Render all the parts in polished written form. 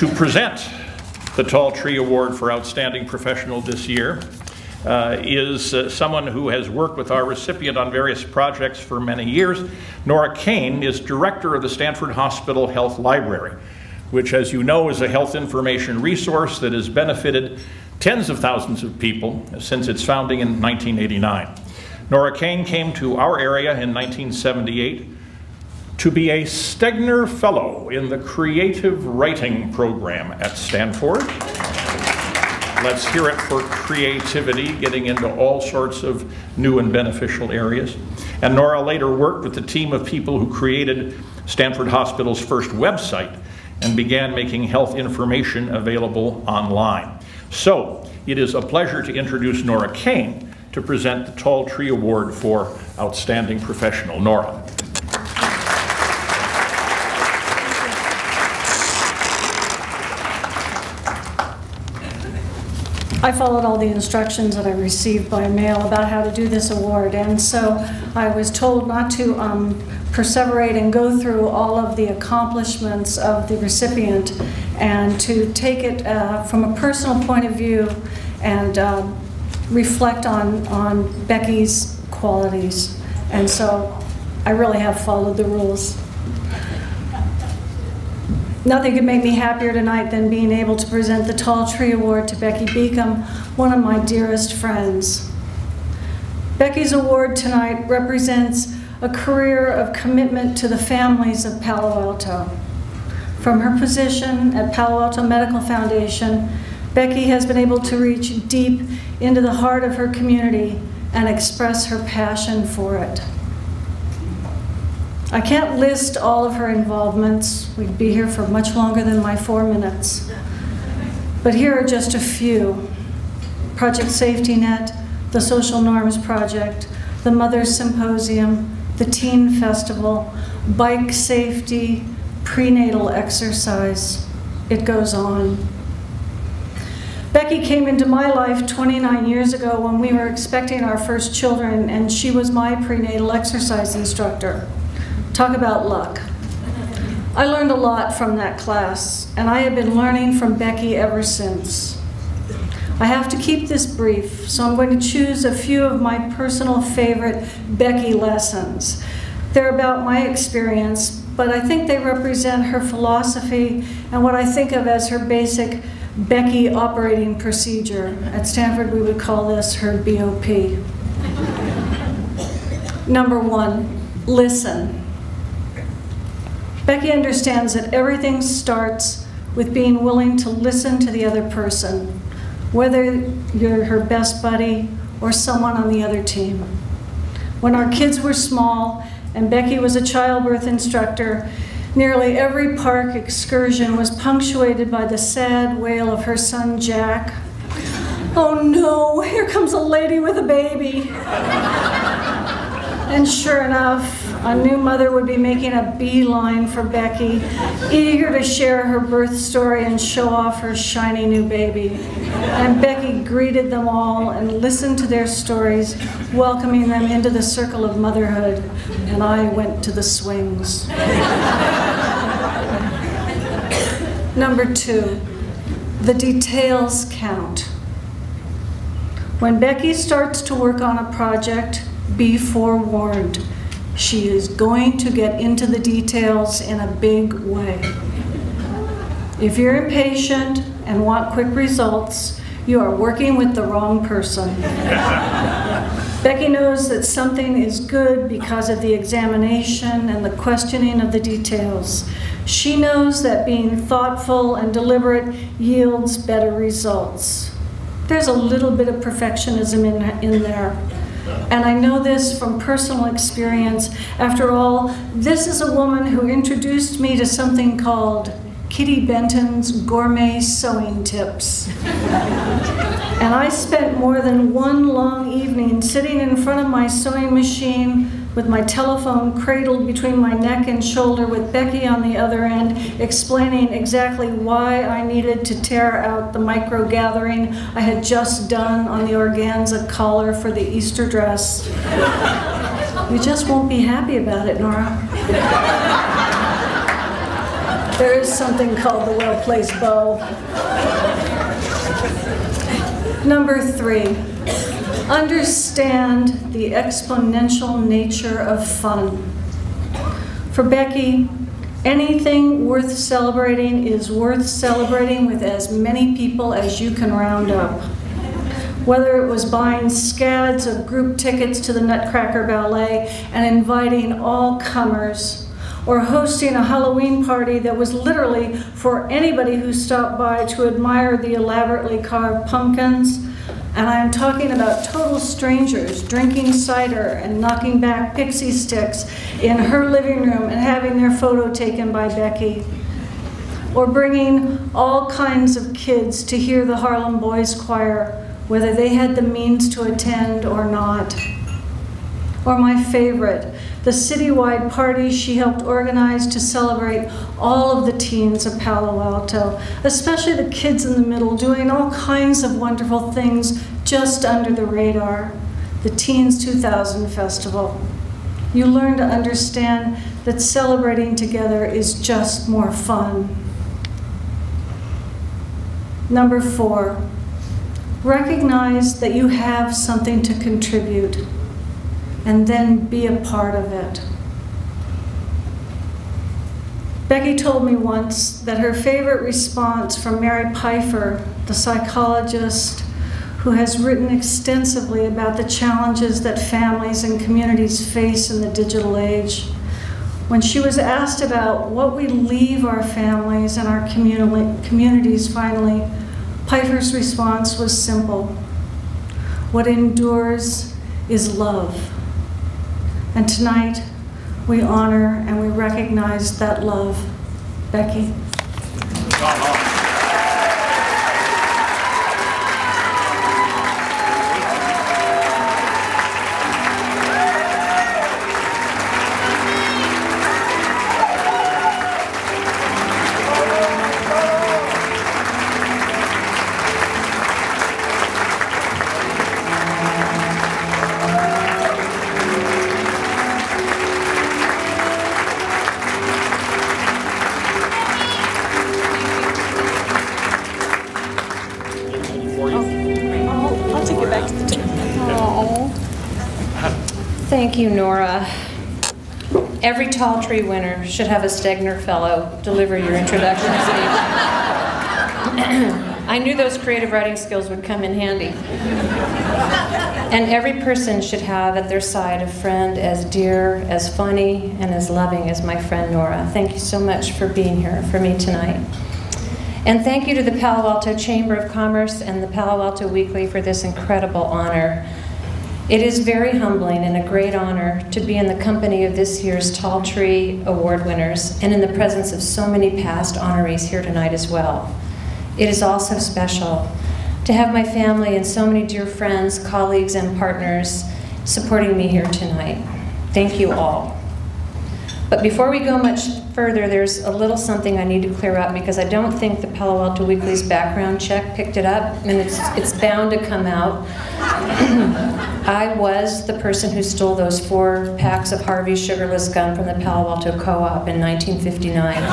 To present the Tall Tree Award for Outstanding Professional this year is someone who has worked with our recipient on various projects for many years. Nora Kane is director of the Stanford Hospital Health Library, which, as you know, is a health information resource that has benefited tens of thousands of people since its founding in 1989. Nora Kane came to our area in 1978 to be a Stegner Fellow in the Creative Writing program at Stanford. Let's hear it for creativity, getting into all sorts of new and beneficial areas. And Nora later worked with the team of people who created Stanford Hospital's first website and began making health information available online. So, it is a pleasure to introduce Nora Kane to present the Tall Tree Award for Outstanding Professional. Nora. I followed all the instructions that I received by mail about how to do this award, and so I was told not to perseverate and go through all of the accomplishments of the recipient and to take it from a personal point of view and reflect on Becky's qualities. And so I really have followed the rules. Nothing could make me happier tonight than being able to present the Tall Tree Award to Becky Beacom, one of my dearest friends. Becky's award tonight represents a career of commitment to the families of Palo Alto. From her position at Palo Alto Medical Foundation, Becky has been able to reach deep into the heart of her community and express her passion for it. I can't list all of her involvements. We'd be here for much longer than my 4 minutes. But here are just a few. Project Safety Net, the Social Norms Project, the Mothers Symposium, the Teen Festival, bike safety, prenatal exercise. It goes on. Becky came into my life 29 years ago when we were expecting our first children, and she was my prenatal exercise instructor. Talk about luck. I learned a lot from that class, and I have been learning from Becky ever since. I have to keep this brief, so I'm going to choose a few of my personal favorite Becky lessons. They're about my experience, but I think they represent her philosophy and what I think of as her basic Becky operating procedure. At Stanford, we would call this her BOP. Number 1, listen. Becky understands that everything starts with being willing to listen to the other person, whether you're her best buddy or someone on the other team. When our kids were small and Becky was a childbirth instructor, nearly every park excursion was punctuated by the sad wail of her son, Jack. "Oh no, here comes a lady with a baby." And sure enough, a new mother would be making a beeline for Becky, eager to share her birth story and show off her shiny new baby. And Becky greeted them all and listened to their stories, welcoming them into the circle of motherhood. And I went to the swings. Number 2, the details count. When Becky starts to work on a project, be forewarned. She is going to get into the details in a big way. If you're impatient and want quick results, you are working with the wrong person. Becky knows that something is good because of the examination and the questioning of the details. She knows that being thoughtful and deliberate yields better results. There's a little bit of perfectionism in there. And I know this from personal experience. After all, this is a woman who introduced me to something called Kitty Benton's Gourmet Sewing Tips. And I spent more than one long evening sitting in front of my sewing machine with my telephone cradled between my neck and shoulder with Becky on the other end, explaining exactly why I needed to tear out the micro gathering I had just done on the organza collar for the Easter dress. You just won't be happy about it, Nora. There is something called the well-placed bow. Number 3, understand the exponential nature of fun. For Becky, anything worth celebrating is worth celebrating with as many people as you can round up. Whether it was buying scads of group tickets to the Nutcracker Ballet and inviting all comers, or hosting a Halloween party that was literally for anybody who stopped by to admire the elaborately carved pumpkins. And I'm talking about total strangers drinking cider and knocking back pixie sticks in her living room and having their photo taken by Becky. Or bringing all kinds of kids to hear the Harlem Boys Choir, whether they had the means to attend or not. Or my favorite, the citywide party she helped organize to celebrate all of the teens of Palo Alto, especially the kids in the middle, doing all kinds of wonderful things just under the radar. The Teens 2000 Festival. You learn to understand that celebrating together is just more fun. Number 4, recognize that you have something to contribute, and then be a part of it. Becky told me once that her favorite response from Mary Pfeiffer, the psychologist who has written extensively about the challenges that families and communities face in the digital age, when she was asked about what we leave our families and our communities finally, Pfeiffer's response was simple: what endures is love. And tonight, we honor and we recognize that love. Becky. Thank you, Nora. Every Tall Tree winner should have a Stegner Fellow deliver your introduction speech. I knew those creative writing skills would come in handy. And every person should have at their side a friend as dear, as funny, and as loving as my friend Nora. Thank you so much for being here for me tonight. And thank you to the Palo Alto Chamber of Commerce and the Palo Alto Weekly for this incredible honor. It is very humbling and a great honor to be in the company of this year's Tall Tree Award winners and in the presence of so many past honorees here tonight as well. It is also special to have my family and so many dear friends, colleagues, and partners supporting me here tonight. Thank you all. But before we go much further, there's a little something I need to clear up because I don't think the Palo Alto Weekly's background check picked it up, and it's bound to come out. I was the person who stole those 4 packs of Harvey's sugarless gum from the Palo Alto Co-op in 1959.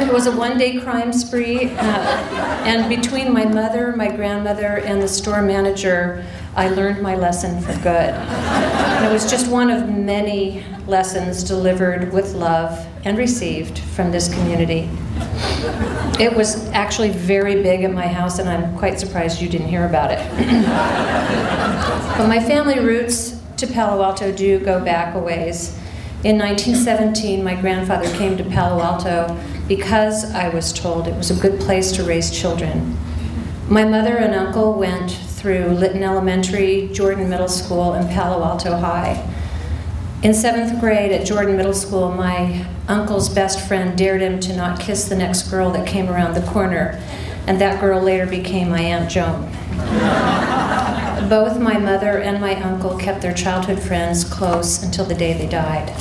It was a one-day crime spree, and between my mother, my grandmother, and the store manager, I learned my lesson for good. And it was just one of many lessons delivered with love and received from this community. It was actually very big at my house, and I'm quite surprised you didn't hear about it. But my family roots to Palo Alto do go back a ways. In 1917, my grandfather came to Palo Alto because I was told it was a good place to raise children. My mother and uncle went through Lytton Elementary, Jordan Middle School, and Palo Alto High. In 7th grade at Jordan Middle School, my uncle's best friend dared him to not kiss the next girl that came around the corner, and that girl later became my Aunt Joan. Both my mother and my uncle kept their childhood friends close until the day they died.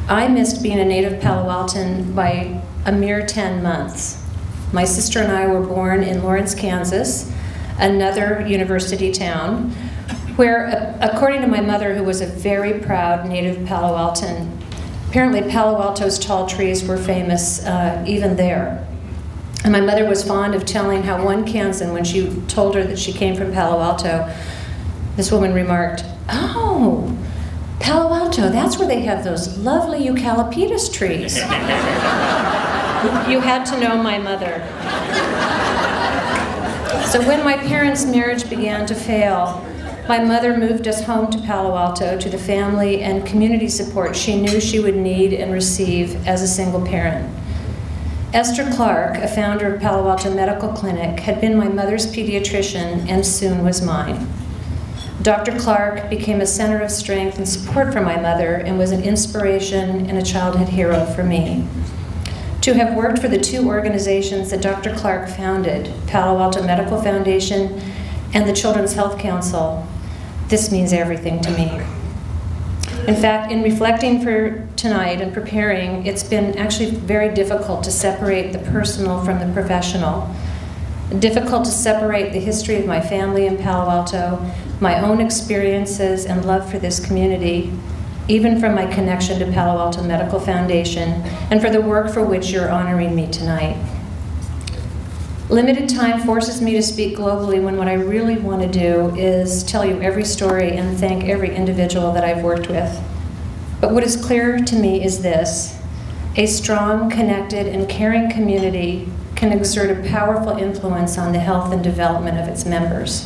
I missed being a native Palo Alton by a mere 10 months. My sister and I were born in Lawrence, Kansas, another university town, where, according to my mother, who was a very proud native Palo Alton, Apparently Palo Alto's tall trees were famous even there. And my mother was fond of telling how one Kansan, when she told her that she came from Palo Alto, this woman remarked, "Oh, Palo Alto, that's where they have those lovely eucalyptus trees." You had to know my mother. So when my parents' marriage began to fail, my mother moved us home to Palo Alto to the family and community support she knew she would need and receive as a single parent. Esther Clark, a founder of Palo Alto Medical Clinic, had been my mother's pediatrician and soon was mine. Dr. Clark became a center of strength and support for my mother and was an inspiration and a childhood hero for me. To have worked for the two organizations that Dr. Clark founded, Palo Alto Medical Foundation and the Children's Health Council, this means everything to me. In fact, in reflecting for tonight and preparing, it's been actually very difficult to separate the personal from the professional. Difficult to separate the history of my family in Palo Alto, my own experiences and love for this community, even from my connection to Palo Alto Medical Foundation, and for the work for which you're honoring me tonight. Limited time forces me to speak globally when what I really want to do is tell you every story and thank every individual that I've worked with. But what is clear to me is this: a strong, connected, and caring community can exert a powerful influence on the health and development of its members.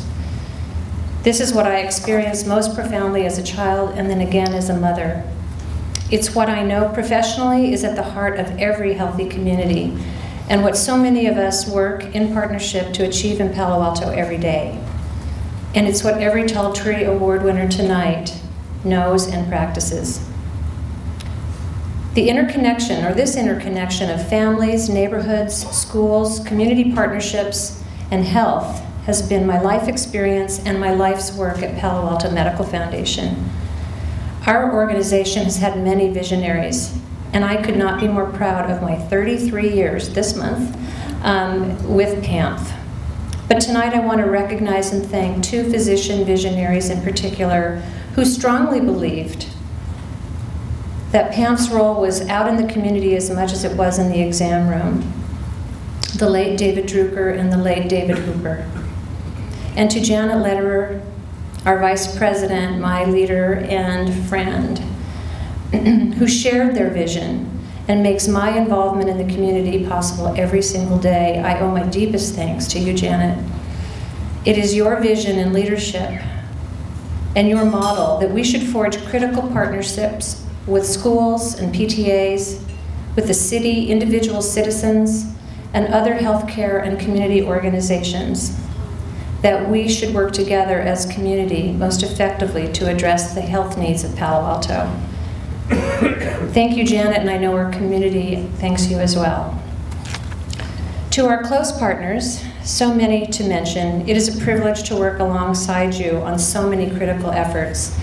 This is what I experienced most profoundly as a child and then again as a mother. It's what I know professionally is at the heart of every healthy community, and what so many of us work in partnership to achieve in Palo Alto every day. And it's what every Tall Tree Award winner tonight knows and practices. The interconnection, or this interconnection of families, neighborhoods, schools, community partnerships, and health has been my life experience and my life's work at Palo Alto Medical Foundation. Our organization has had many visionaries, and I could not be more proud of my 33 years this month with PAMF. But tonight I want to recognize and thank two physician visionaries in particular who strongly believed that PAMF's role was out in the community as much as it was in the exam room. The late David Drucker and the late David Hooper. And to Janet Lederer, our vice president, my leader and friend, who shared their vision and makes my involvement in the community possible every single day. I owe my deepest thanks to you, Janet. It is your vision and leadership and your model that we should forge critical partnerships with schools and PTAs, with the city, individual citizens, and other healthcare and community organizations, that we should work together as community most effectively to address the health needs of Palo Alto. Thank you, Janet, and I know our community thanks you as well. To our close partners, so many to mention, it is a privilege to work alongside you on so many critical efforts.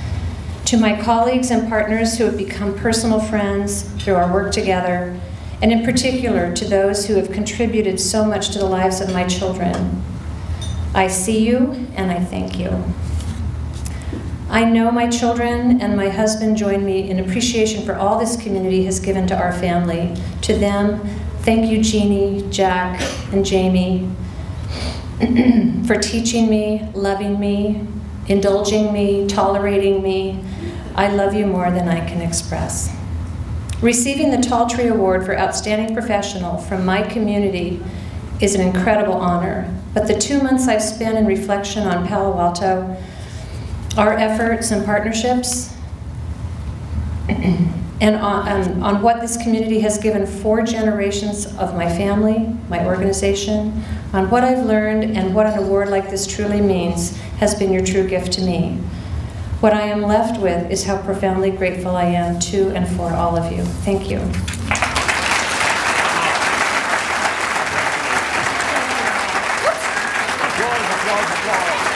To my colleagues and partners who have become personal friends through our work together, and in particular to those who have contributed so much to the lives of my children, I see you and I thank you. I know my children and my husband join me in appreciation for all this community has given to our family. To them, thank you, Jeannie, Jack, and Jamie, for teaching me, loving me, indulging me, tolerating me. I love you more than I can express. Receiving the Tall Tree Award for Outstanding Professional from my community is an incredible honor, but the 2 months I've spent in reflection on Palo Alto, our efforts and partnerships, and on what this community has given 4 generations of my family, my organization, on what I've learned and what an award like this truly means has been your true gift to me. What I am left with is how profoundly grateful I am to and for all of you. Thank you. Applause, applause, applause.